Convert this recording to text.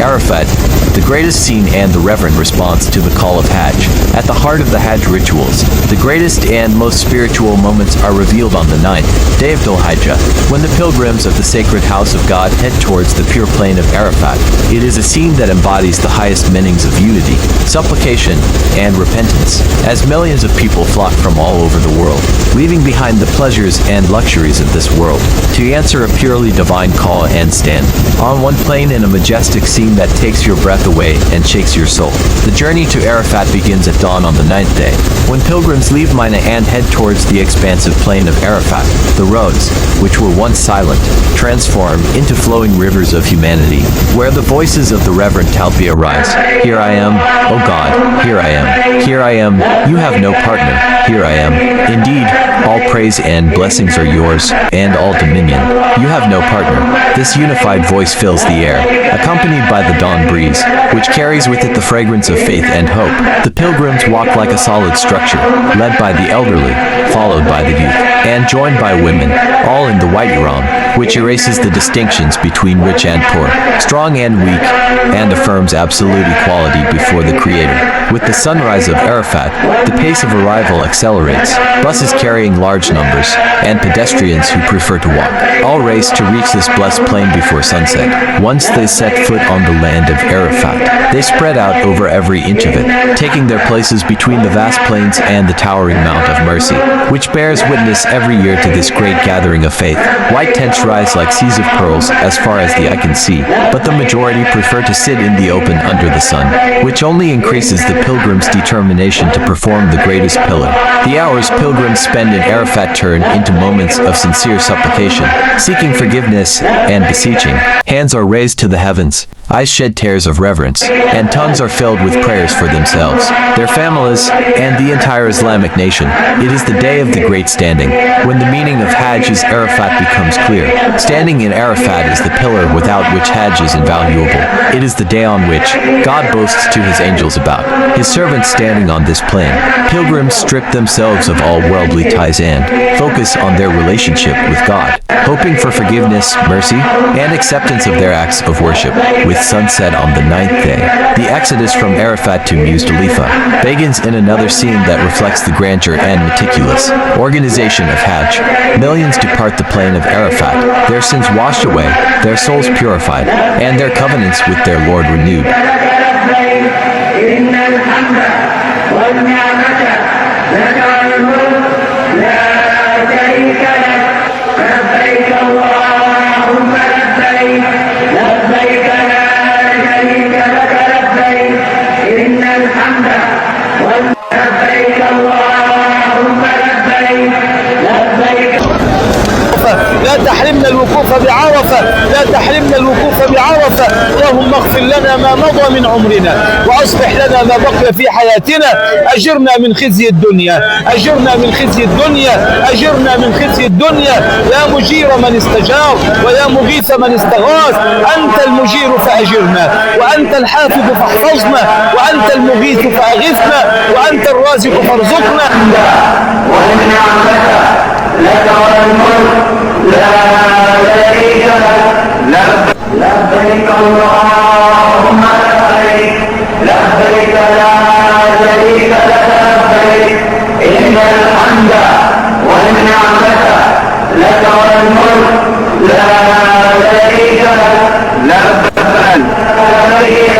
Arafat, the greatest scene and the reverent response to the call of Hajj. At the heart of the Hajj rituals, the greatest and most spiritual moments are revealed on the ninth day of Dhul-Hijjah, when the pilgrims of the sacred house of God head towards the pure plain of Arafat. It is a scene that embodies the highest meanings of unity, supplication, and repentance, as millions of people flock from all over the world, leaving behind the pleasures and luxuries of this world, to answer a purely divine call and stand on one plane in a majestic scene that takes your breath away and shakes your soul. The journey to Arafat begins at dawn on the ninth day, when pilgrims leave Mina and head towards the expansive plain of Arafat. The roads, which were once silent, transform into flowing rivers of humanity, where the voices of the reverent talbiyah rise. Here I am, O God, here I am, here I am, you have no partner, here I am. Indeed, all praise and blessings are yours, and all dominion. You have no partner. This unified voice fills the air, accompanied by the dawn breeze, which carries with it the fragrance of faith and hope. The pilgrims walk like a solid structure, led by the elderly, followed by the youth, and joined by women, all in the white ihram, which erases the distinctions between rich and poor, strong and weak, and affirms absolute equality before the Creator. With the sunrise of Arafat, the pace of arrival accelerates. Buses carrying large numbers, and pedestrians who prefer to walk, all race to reach this blessed plain before sunset. Once they set foot on the land of Arafat, they spread out over every inch of it, taking their places between the vast plains and the towering Mount of Mercy, which bears witness every year to this great gathering of faith. White tents rise like seas of pearls as far as the eye can see, but the majority prefer to sit in the open under the sun, which only increases the pilgrims' determination to perform the greatest pillar. The hours pilgrims spend in Arafat turn into moments of sincere supplication, seeking forgiveness and beseeching. Hands are raised to the heavens, eyes shed tears of reverence, and tongues are filled with prayers for themselves, their families, and the entire Islamic nation. It is the day of the great standing, when the meaning of Hajj's Arafat becomes clear. Standing in Arafat is the pillar without which Hajj is invaluable. It is the day on which God boasts to his angels about his servants standing on this plain. Pilgrims strip themselves of all worldly ties and focus on their relationship with God, hoping for forgiveness, mercy, and acceptance of their acts of worship. With sunset on the ninth day, the exodus from Arafat to Muzdalifa begins in another scene that reflects the grandeur and meticulous organization of Hajj. Millions depart the plain of Arafat, their sins washed away, their souls purified, and their covenants with their Lord renewed. لا تحرمنا الوقوف بعرفة، لا تحرمنا الوقوف بعرفة. اللهم اغفر لنا ما مضى من عمرنا وأصلح لنا ما بقي في حياتنا. أجرنا من خزي الدنيا، أجرنا من خزي الدنيا، أجرنا من خزي الدنيا. يا مجير من استجار ويا مغيث من استغاث، أنت المجير فأجرنا، وأنت الحافظ فاحفظنا، وأنت المغيث فأغثنا، وأنت الرازق فارزقنا. لك والملك لا شريك لك لبيك اللهم لبيك لبيك لا شريك لك لبيك إن الحمد والنعمة لك والملك لا شريك لك لبيك